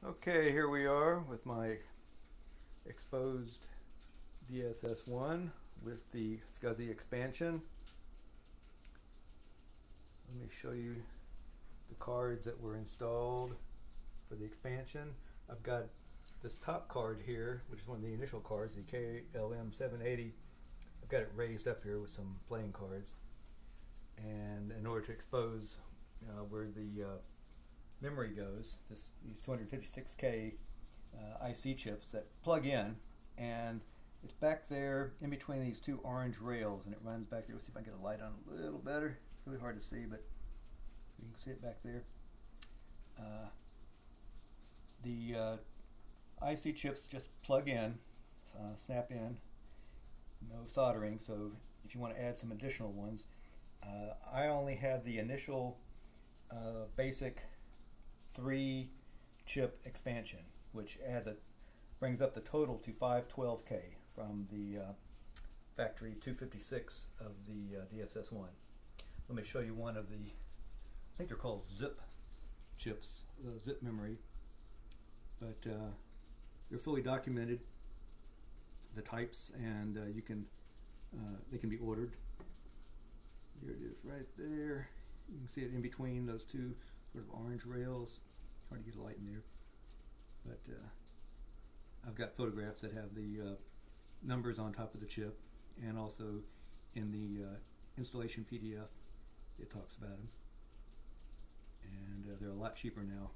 Okay, here we are with my exposed DSS1 with the SCSI expansion. Let me show you the cards that were installed for the expansion. I've got this top card here, which is one of the initial cards, the KLM780. I've got it raised up here with some playing cards. And in order to expose where the memory goes, these 256K IC chips that plug in, and it's back there in between these two orange rails, and it runs back there. Let's see if I can get a light on a little better. It's really hard to see, but you can see it back there. The IC chips just plug in, snap in, no soldering, so if you want to add some additional ones, I only have the initial basic 3-chip expansion, which brings up the total to 512K from the factory 256 of the DSS1. Let me show you one of the, I think they're called zip chips, zip memory, but they're fully documented, the types, and they can be ordered. There it is right there. You can see it in between those two sort of orange rails. Hard to get a light in there, but I've got photographs that have the numbers on top of the chip, and also in the installation PDF it talks about them, and they're a lot cheaper now.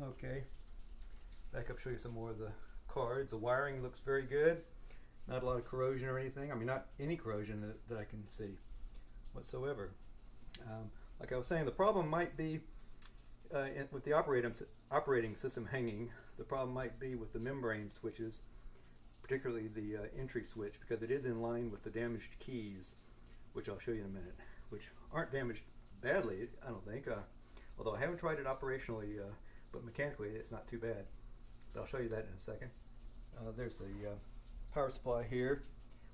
Okay, back up, show you some more of the cards. The wiring looks very good. Not a lot of corrosion or anything. I mean, not any corrosion that I can see whatsoever. Like I was saying, the problem might be with the operating system hanging. The problem might be with the membrane switches, particularly the entry switch, because it is in line with the damaged keys, which I'll show you in a minute, which aren't damaged badly, I don't think, although I haven't tried it operationally, but mechanically it's not too bad. But I'll show you that in a second. There's the power supply here.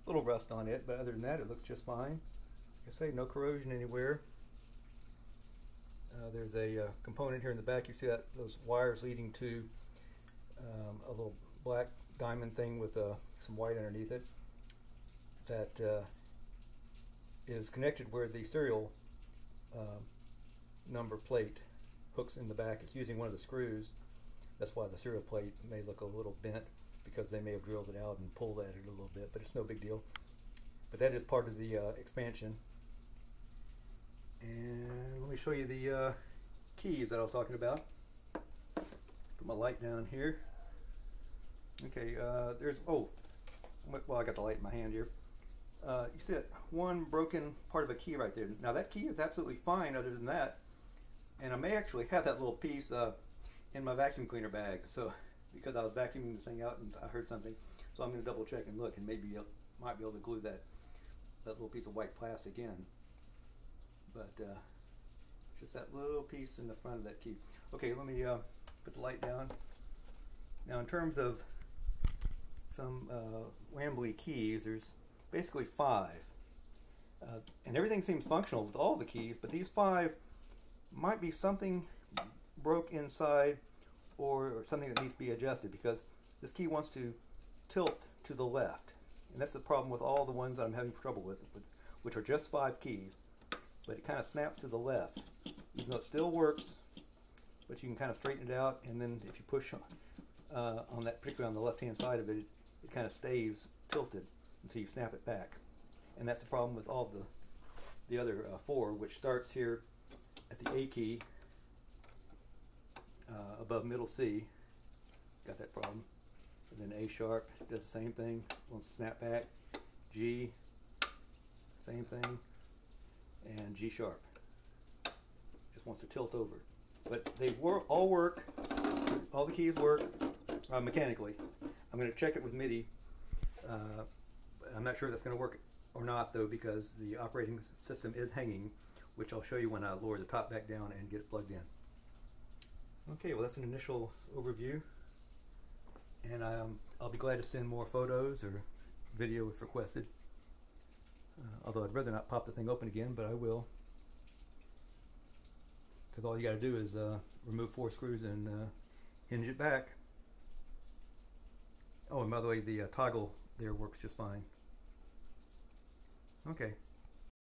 A little rust on it, but other than that it looks just fine. Like I say, no corrosion anywhere. There's a component here in the back. You see those wires leading to a little black diamond thing with some white underneath it that is connected where the serial number plate hooks in the back. It's using one of the screws. That's why the serial plate may look a little bent, because they may have drilled it out and pulled at it a little bit, but it's no big deal. But that is part of the expansion. And let me show you the keys that I was talking about. Put my light down here. Okay, well, I got the light in my hand here. You see that one broken part of a key right there. Now that key is absolutely fine other than that, and I may actually have that little piece in my vacuum cleaner bag, so because I was vacuuming the thing out and I heard something, so I'm going to double check and look, and maybe might be able to glue that little piece of white plastic in. But just that little piece in the front of that key. Okay, let me put the light down. Now, in terms of some Wambly keys, there's basically 5, and everything seems functional with all the keys, but these 5 might be something broke inside, or something that needs to be adjusted, because this key wants to tilt to the left, and that's the problem with all the ones that I'm having trouble with, which are just 5 keys. But it kind of snaps to the left, even though it still works. But you can kind of straighten it out, and then if you push on that, particularly on the left-hand side of it, it kind of stays tilted until you snap it back. And that's the problem with all the other 4, which starts here at the A key above middle C. Got that problem. And then A sharp does the same thing, wants to snap back. G, same thing. And G sharp just wants to tilt over. But they all work, all the keys work mechanically. I'm going to check it with MIDI. I'm not sure that's going to work or not, though, because the operating system is hanging, which I'll show you when I lower the top back down and get it plugged in. Okay, well, that's an initial overview, and I'll be glad to send more photos or video if requested. Although I'd rather not pop the thing open again, but I will, because all you got to do is remove 4 screws and hinge it back. Oh, and by the way, the toggle there works just fine. Okay.